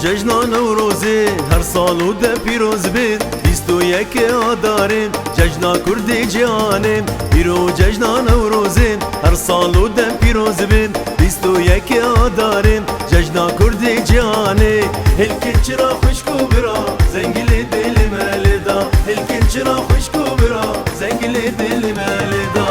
ججنا نوروزی هر سال و ده پیروز بید 21 آداریم ججنا کردی جانیم بیرو ججنا نوروزی هر سال و ده پیروز بید 21 آداریم ججنا کردی جانی هلکی چرا خوشکو برا زنگلی دل مالدا هلکی چرا خوشکو برا زنگلی دل مالدا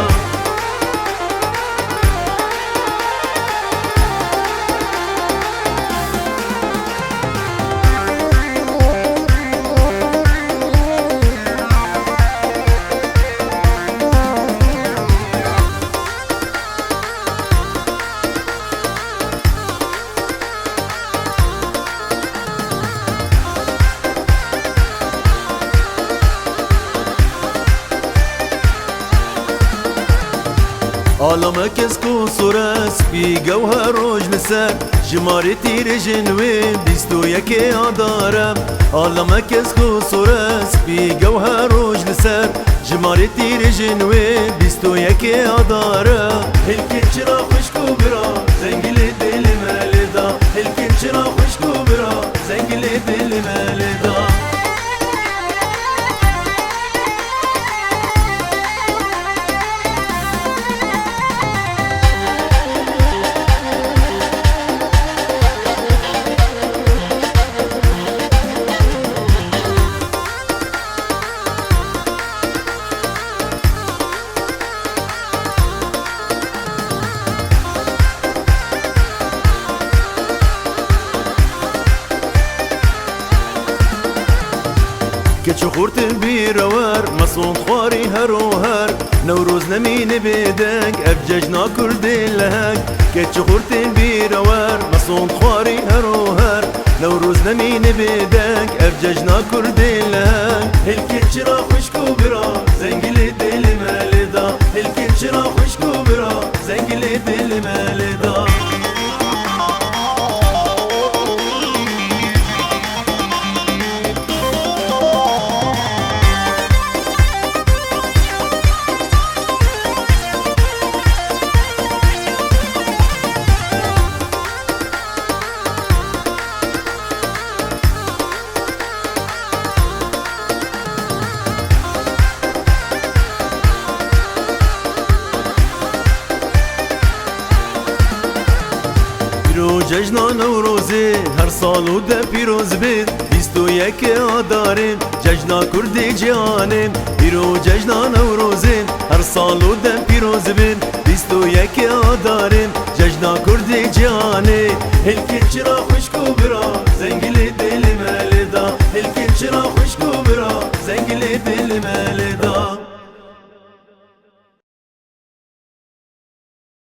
عالم کس کو سورس بی گوهر روج نسر جماری تیر جنوی 21 آدارم عالم کس کو سورس بی گوهر روج نسر جماری تیر جنوی 21 آدارم هلکی چرا خوشکو برا زنگلی دل مالدا هلکی چرا خوشکو برا زنگلی دل مالدا كتشو خورت بيروار مصون خواري هروهر نوروز نمين بيدك افججنا كردي لهك كتشو خورت بيروار مصون خواري هروهر نوروز نمين بيدك افججنا كردي لهك هلكي چرا خوشكو برا زنگلي دل مالدا هلكي چرا خوشكو برا زنگلي دل مالدا ججنا نوروزی هر سال و ده پیروز بید 21 آداریم ججنا کردی جانیم بیرو ججنا نوروزی هر سال و ده پیروز بید 21 آداریم ججنا کردی جانی هلکی چرا خوشکو برا زنگلی